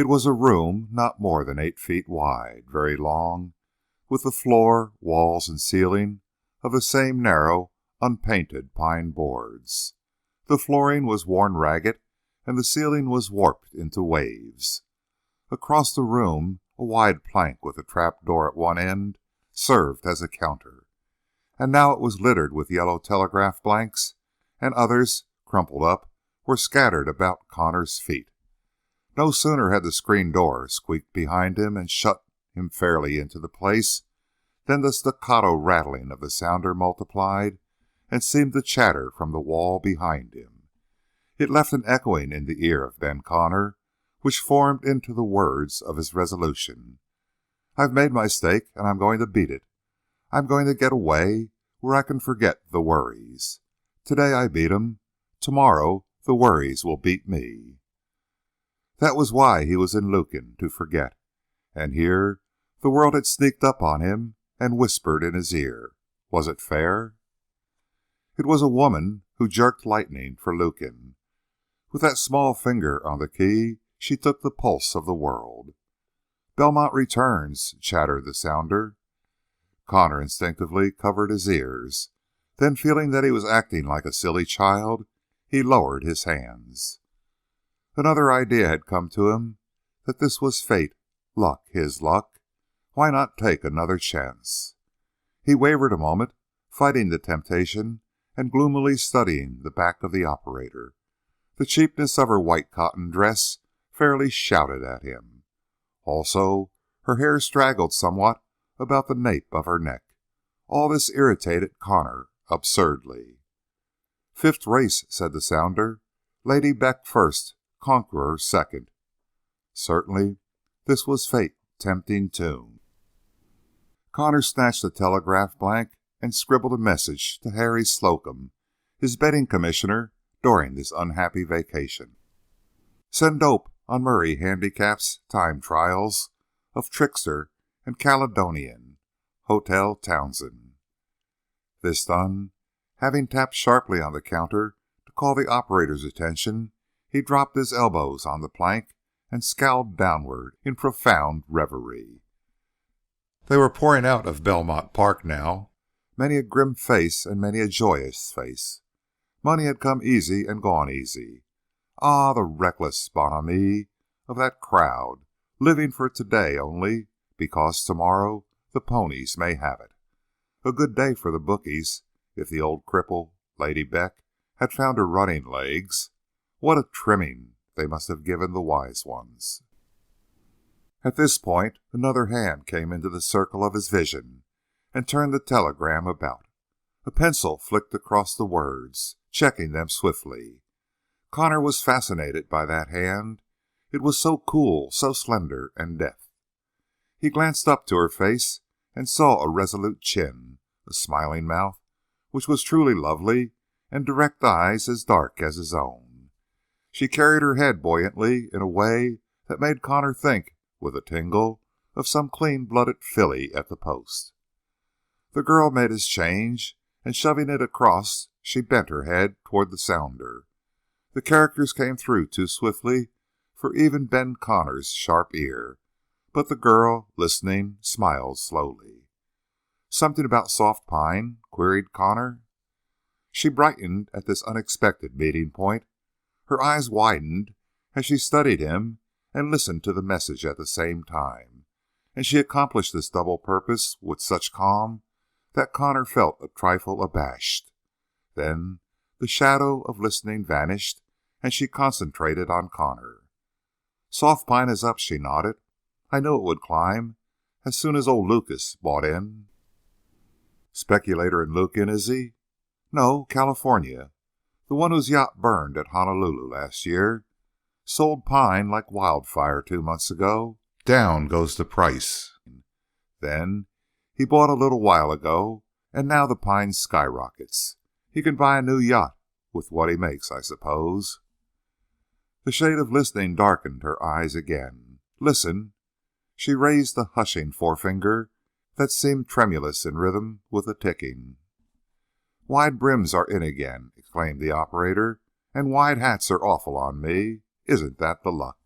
It was a room not more than 8 feet wide, very long, with the floor, walls, and ceiling of the same narrow, unpainted pine boards. The flooring was worn ragged, and the ceiling was warped into waves. Across the room, a wide plank with a trap door at one end served as a counter, and now it was littered with yellow telegraph blanks, and others, crumpled up, were scattered about Connor's feet. No sooner had the screen door squeaked behind him and shut him fairly into the place than the staccato rattling of the sounder multiplied and seemed to chatter from the wall behind him. It left an echoing in the ear of Ben Connor, which formed into the words of his resolution. "I've made my stake, and I'm going to beat it. I'm going to get away where I can forget the worries. Today I beat 'em. Tomorrow the worries will beat me." That was why he was in Lukin, to forget. And here the world had sneaked up on him and whispered in his ear. Was it fair? It was a woman who jerked lightning for Lukin. With that small finger on the key, she took the pulse of the world. "Belmont returns," chattered the sounder. Connor instinctively covered his ears. Then, feeling that he was acting like a silly child, he lowered his hands. Another idea had come to him, that this was fate, luck, his luck. Why not take another chance? He wavered a moment, fighting the temptation and gloomily studying the back of the operator. The cheapness of her white cotton dress fairly shouted at him. Also, her hair straggled somewhat about the nape of her neck. All this irritated Connor absurdly. "Fifth race," said the sounder. "Lady Beck first, Conqueror second." Certainly, this was fate tempting tune. Connor snatched a telegraph blank and scribbled a message to Harry Slocum, his betting commissioner during this unhappy vacation. "Send dope on Murray Handicap's time trials of Trickster and Caledonian, Hotel Townsend." This done, having tapped sharply on the counter to call the operator's attention, he dropped his elbows on the plank and scowled downward in profound reverie. They were pouring out of Belmont Park now, many a grim face and many a joyous face. Money had come easy and gone easy. Ah, the reckless bonhomie of that crowd, living for today only, because tomorrow the ponies may have it. A good day for the bookies, if the old cripple, Lady Beck, had found her running legs. What a trimming they must have given the wise ones. At this point, another hand came into the circle of his vision and turned the telegram about. A pencil flicked across the words, checking them swiftly. Connor was fascinated by that hand. It was so cool, so slender and deft. He glanced up to her face and saw a resolute chin, a smiling mouth, which was truly lovely, and direct eyes as dark as his own. She carried her head buoyantly in a way that made Connor think, with a tingle, of some clean-blooded filly at the post. The girl made his change, and shoving it across, she bent her head toward the sounder. The characters came through too swiftly for even Ben Connor's sharp ear, but the girl, listening, smiled slowly. "Something about soft pine?" queried Connor. She brightened at this unexpected meeting point. Her eyes widened as she studied him and listened to the message at the same time, and she accomplished this double purpose with such calm that Connor felt a trifle abashed. Then the shadow of listening vanished, and she concentrated on Connor. "Soft pine is up," she nodded. "I knew it would climb as soon as old Lucas bought in." "Speculator in Lukin, is he?" "No, California. The one whose yacht burned at Honolulu last year. Sold pine like wildfire 2 months ago. Down goes the price. Then he bought a little while ago, and now the pine skyrockets. He can buy a new yacht with what he makes, I suppose." The shade of listening darkened her eyes again. "Listen." She raised the hushing forefinger that seemed tremulous in rhythm with the ticking. "Wide brims are in again," exclaimed the operator, "and wide hats are awful on me. Isn't that the luck?"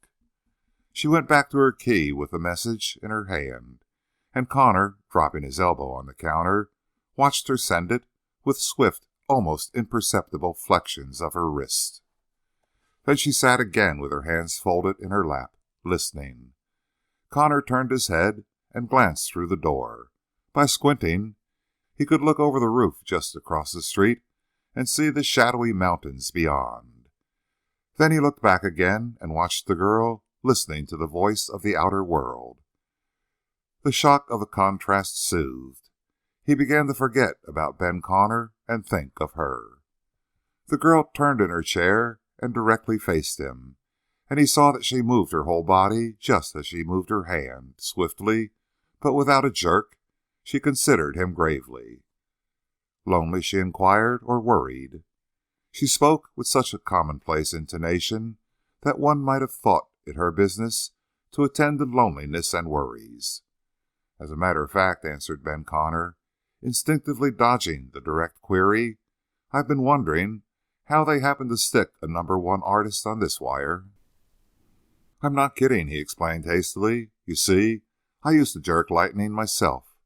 She went back to her key with the message in her hand, and Connor, dropping his elbow on the counter, watched her send it with swift, almost imperceptible flexions of her wrist. Then she sat again with her hands folded in her lap, listening. Connor turned his head and glanced through the door. By squinting, he could look over the roof just across the street and see the shadowy mountains beyond. Then he looked back again and watched the girl listening to the voice of the outer world. The shock of the contrast soothed. He began to forget about Ben Connor and think of her. The girl turned in her chair and directly faced him, and he saw that she moved her whole body just as she moved her hand, swiftly, but without a jerk. She considered him gravely. Lonely, she inquired, or worried? She spoke with such a commonplace intonation that one might have thought it her business to attend to loneliness and worries. As a matter of fact, answered Ben Connor, instinctively dodging the direct query, I've been wondering how they happened to stick a #1 artist on this wire. I'm not kidding, he explained hastily. You see, I used to jerk lightning myself.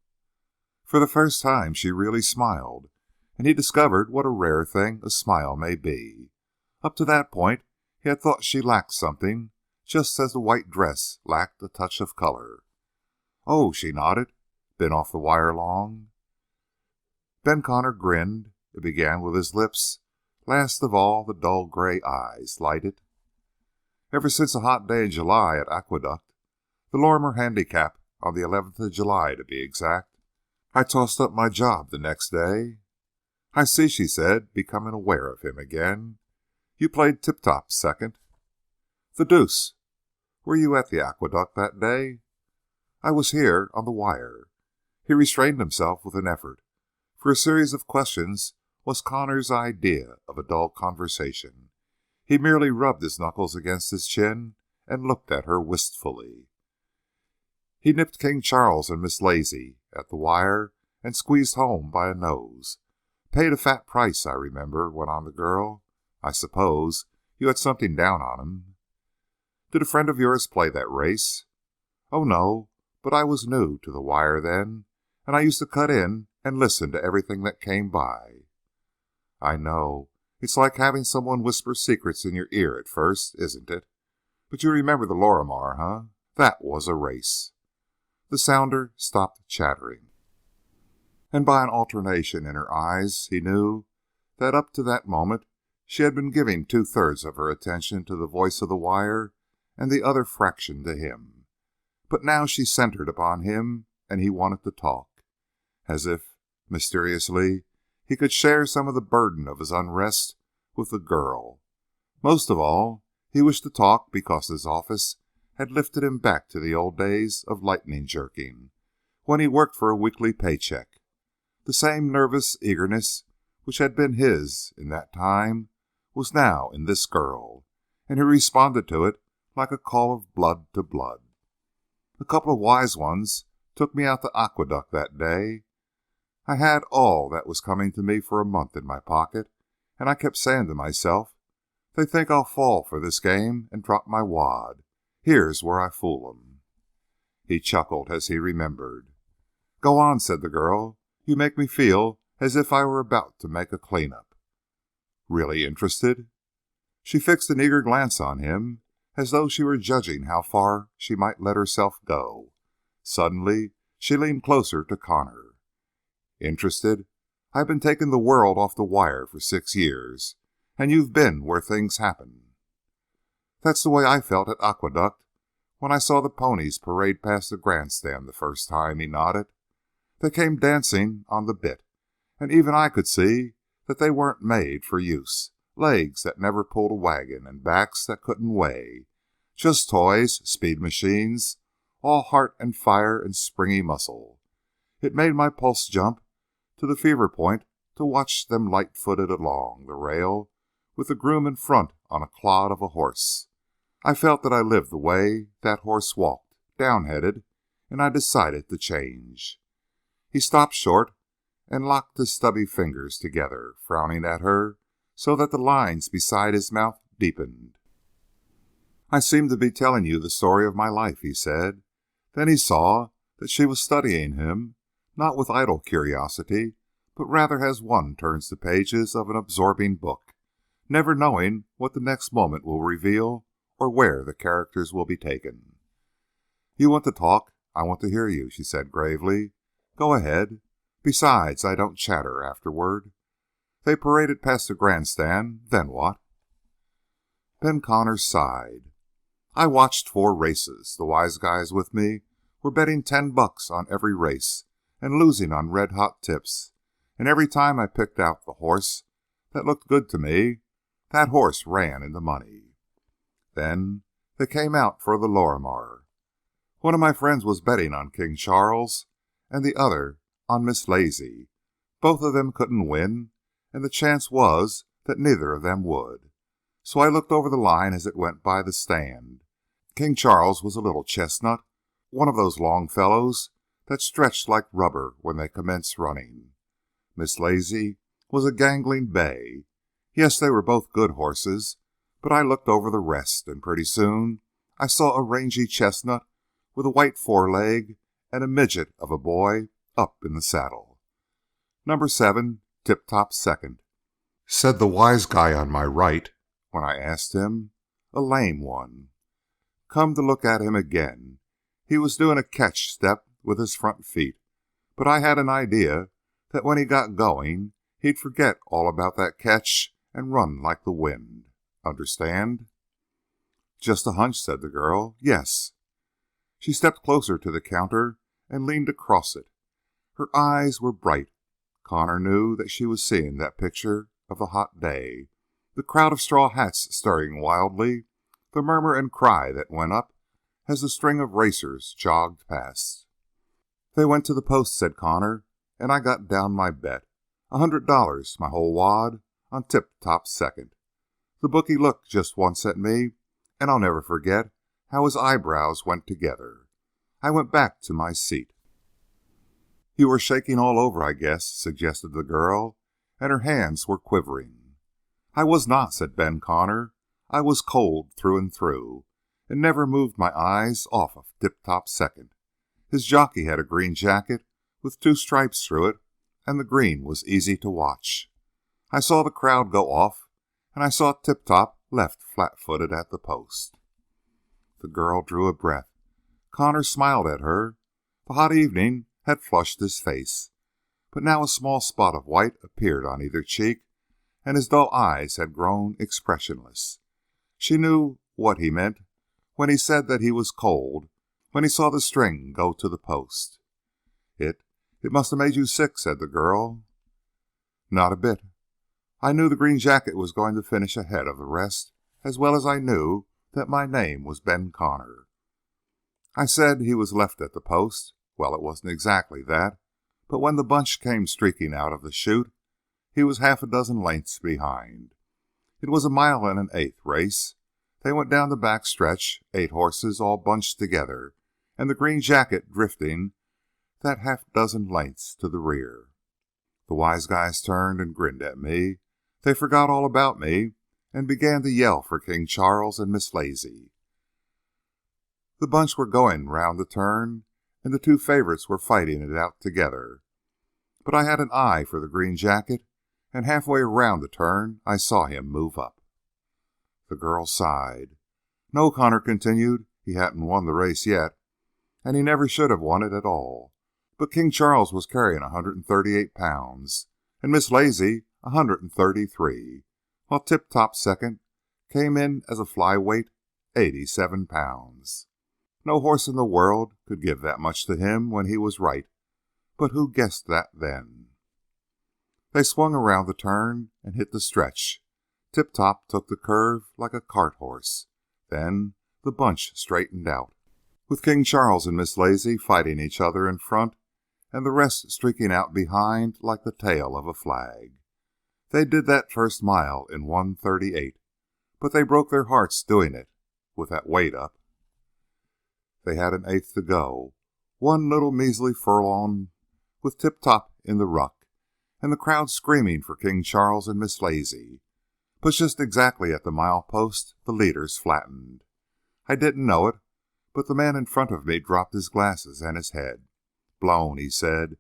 For the first time she really smiled, and he discovered what a rare thing a smile may be. Up to that point he had thought she lacked something, just as the white dress lacked a touch of color. Oh, she nodded. Been off the wire long? Ben Connor grinned. It began with his lips. Last of all, the dull gray eyes lighted. Ever since a hot day in July at Aqueduct, the Lorimer Handicap, on the 11th of July to be exact. I tossed up my job the next day. I see, she said, becoming aware of him again. You played tip-top second. The deuce. Were you at the Aqueduct that day? I was here on the wire. He restrained himself with an effort, for a series of questions was Connor's idea of a dull conversation. He merely rubbed his knuckles against his chin and looked at her wistfully. He nipped King Charles and Miss Lazy at the wire and squeezed home by a nose. Paid a fat price, I remember, went on the girl. I suppose you had something down on him. Did a friend of yours play that race? Oh, no, but I was new to the wire then, and I used to cut in and listen to everything that came by. I know. It's like having someone whisper secrets in your ear at first, isn't it? But you remember the Lorimar, huh? That was a race. The sounder stopped chattering, and by an alternation in her eyes he knew that up to that moment she had been giving 2/3 of her attention to the voice of the wire and the other fraction to him. But now she centered upon him, and he wanted to talk, as if, mysteriously, he could share some of the burden of his unrest with the girl. Most of all, he wished to talk because his office had lifted him back to the old days of lightning jerking, when he worked for a weekly paycheck. The same nervous eagerness which had been his in that time was now in this girl, and he responded to it like a call of blood to blood. A couple of wise ones took me out to Aqueduct that day. I had all that was coming to me for a month in my pocket, and I kept saying to myself, they think I'll fall for this game and drop my wad. Here's where I fool 'em. He chuckled as he remembered. Go on, said the girl. You make me feel as if I were about to make a clean-up. Really interested? She fixed an eager glance on him, as though she were judging how far she might let herself go. Suddenly, she leaned closer to Connor. Interested? I've been taking the world off the wire for 6 years, and you've been where things happen. That's the way I felt at Aqueduct when I saw the ponies parade past the grandstand the first time, he nodded. They came dancing on the bit, and even I could see that they weren't made for use. Legs that never pulled a wagon and backs that couldn't weigh. Just toys, speed machines, all heart and fire and springy muscle. It made my pulse jump to the fever point to watch them light-footed along the rail with the groom in front on a clod of a horse. I felt that I lived the way that horse walked, down-headed, and I decided to change. He stopped short and locked his stubby fingers together, frowning at her so that the lines beside his mouth deepened. I seem to be telling you the story of my life, he said. Then he saw that she was studying him, not with idle curiosity, but rather as one turns the pages of an absorbing book, never knowing what the next moment will reveal or where the characters will be taken. You want to talk, I want to hear you, she said gravely. Go ahead. Besides, I don't chatter afterward. They paraded past the grandstand. Then what? Ben Connors sighed. I watched 4 races. The wise guys with me were betting $10 on every race and losing on red-hot tips. And every time I picked out the horse that looked good to me, that horse ran in the money. Then they came out for the Lorimar. One of my friends was betting on King Charles and the other on Miss Lazy. Both of them couldn't win, and the chance was that neither of them would. So I looked over the line as it went by the stand. King Charles was a little chestnut, one of those long fellows that stretched like rubber when they commence running. Miss Lazy was a gangling bay. Yes, they were both good horses, but I looked over the rest, and pretty soon I saw a rangy chestnut with a white foreleg and a midget of a boy up in the saddle. Number 7, Tip-Top second, said the wise guy on my right when I asked him. A lame one. Come to look at him again, he was doing a catch step with his front feet, but I had an idea that when he got going, he'd forget all about that catch and run like the wind. Understand? Just a hunch, said the girl. Yes. She stepped closer to the counter and leaned across it. Her eyes were bright. Connor knew that she was seeing that picture of the hot day, the crowd of straw hats stirring wildly, the murmur and cry that went up as the string of racers jogged past. They went to the post, said Connor, and I got down my bet. $100, my whole wad, on Tip-Top second. The bookie looked just once at me, and I'll never forget how his eyebrows went together. I went back to my seat. You were shaking all over, I guess, suggested the girl, and her hands were quivering. I was not, said Ben Connor. I was cold through and through, and never moved my eyes off of Tip-Top second. His jockey had a green jacket with 2 stripes through it, and the green was easy to watch. I saw the crowd go off, and I saw Tip-Top left flat-footed at the post. The girl drew a breath. Connor smiled at her. The hot evening had flushed his face, but now a small spot of white appeared on either cheek, and his dull eyes had grown expressionless. She knew what he meant when he said that he was cold when he saw the string go to the post. It must have made you sick, said the girl. Not a bit. I knew the green jacket was going to finish ahead of the rest, as well as I knew that my name was Ben Connor. I said he was left at the post. Well, it wasn't exactly that, but when the bunch came streaking out of the chute, he was 6 lengths behind. It was a 1 1/8 race. They went down the back stretch, 8 horses all bunched together, and the green jacket drifting that 6 lengths to the rear. The wise guys turned and grinned at me. They forgot all about me and began to yell for King Charles and Miss Lazy. The bunch were going round the turn, and the 2 favorites were fighting it out together. But I had an eye for the green jacket, and halfway around the turn I saw him move up. The girl sighed. No, Connor continued, he hadn't won the race yet, and he never should have won it at all. But King Charles was carrying 138 pounds, and Miss Lazy 133, while Tip-Top second came in as a flyweight, 87 pounds. No horse in the world could give that much to him when he was right, but who guessed that then? They swung around the turn and hit the stretch. Tip-Top took the curve like a cart horse. Then the bunch straightened out, with King Charles and Miss Lazy fighting each other in front, and the rest streaking out behind like the tail of a flag. They did that first mile in 1:38, but they broke their hearts doing it with that weight up. They had an 1/8 to go, one little measly furlong, with Tip-Top in the ruck, and the crowd screaming for King Charles and Miss Lazy. But just exactly at the mile post, the leaders flattened. I didn't know it, but the man in front of me dropped his glasses and his head. Blown, he said,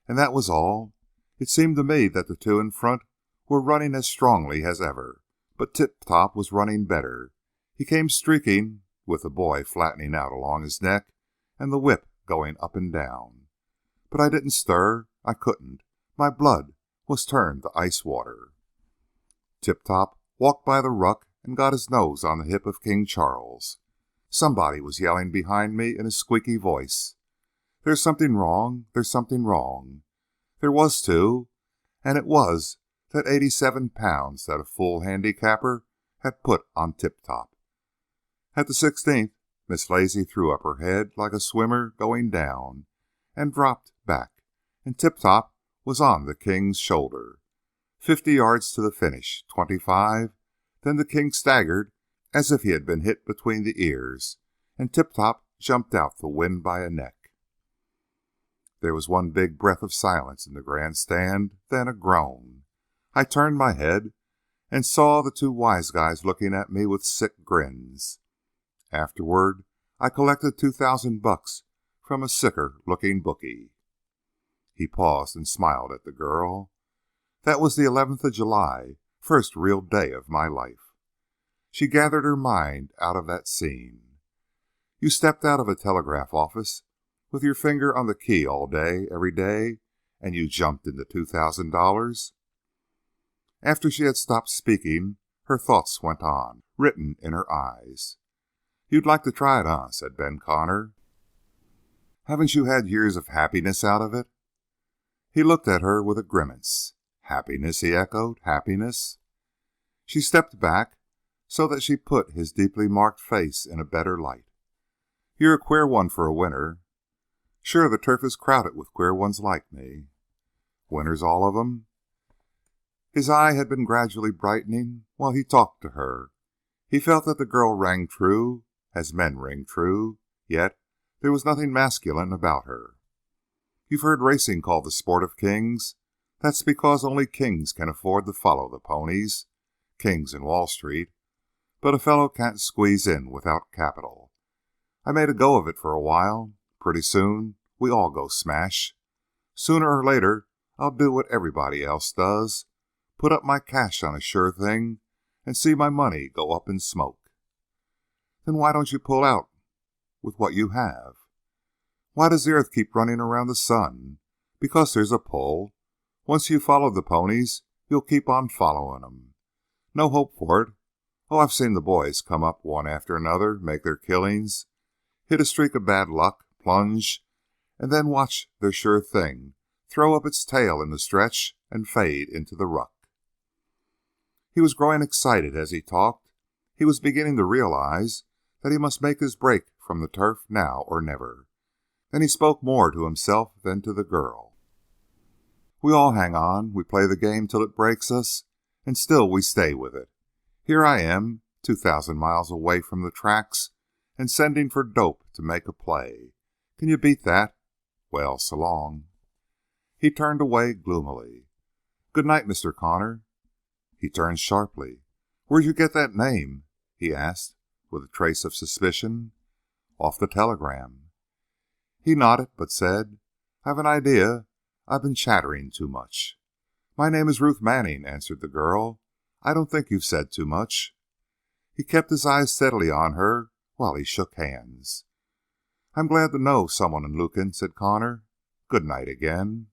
and that was all. It seemed to me that the two in front were running as strongly as ever, but Tip Top was running better. He came streaking, with the boy flattening out along his neck and the whip going up and down. But I didn't stir. I couldn't. My blood was turned to ice water. Tip Top walked by the ruck and got his nose on the hip of King Charles. Somebody was yelling behind me in a squeaky voice. There's something wrong. There's something wrong. There was, too, and it was that 87 pounds that a fool handicapper had put on Tip Top. At the 16th, Miss Lazy threw up her head like a swimmer going down and dropped back, and Tip Top was on the King's shoulder. 50 yards to the finish, 25, then the King staggered as if he had been hit between the ears, and Tip Top jumped out to win by a neck. There was one big breath of silence in the grandstand, then a groan. I turned my head and saw the two wise guys looking at me with sick grins. Afterward, I collected $2,000 from a sicker-looking bookie. He paused and smiled at the girl. That was the 11th of July, first real day of my life. She gathered her mind out of that scene. You stepped out of a telegraph office with your finger on the key all day, every day, and you jumped into $2,000? After she had stopped speaking, her thoughts went on, written in her eyes. You'd like to try it, huh? Said Ben Connor. Haven't you had years of happiness out of it? He looked at her with a grimace. Happiness, he echoed. Happiness? She stepped back so that she put his deeply marked face in a better light. You're a queer one for a winner. Sure, the turf is crowded with queer ones like me. Winners, all of 'em? His eye had been gradually brightening while he talked to her. He felt that the girl rang true, as men ring true, yet there was nothing masculine about her. You've heard racing called the sport of kings. That's because only kings can afford to follow the ponies. Kings in Wall Street. But a fellow can't squeeze in without capital. I made a go of it for a while. Pretty soon, we all go smash. Sooner or later, I'll do what everybody else does, put up my cash on a sure thing, and see my money go up in smoke. Then why don't you pull out with what you have? Why does the earth keep running around the sun? Because there's a pull. Once you follow the ponies, you'll keep on following 'em. No hope for it. Oh, I've seen the boys come up one after another, make their killings, hit a streak of bad luck, plunge, and then watch their sure thing throw up its tail in the stretch and fade into the ruck. He was growing excited as he talked. He was beginning to realize that he must make his break from the turf now or never. And he spoke more to himself than to the girl. We all hang on. We play the game till it breaks us, and still we stay with it. Here I am, 2,000 miles away from the tracks, and sending for dope to make a play. Can you beat that? Well, so long. He turned away gloomily. Good night, Mr. Connor. He turned sharply. Where'd you get that name? He asked, with a trace of suspicion. Off the telegram. He nodded, but said, I've an idea I've been chattering too much. My name is Ruth Manning, answered the girl. I don't think you've said too much. He kept his eyes steadily on her while he shook hands. I'm glad to know someone in Lukin, said Connor. Good night again.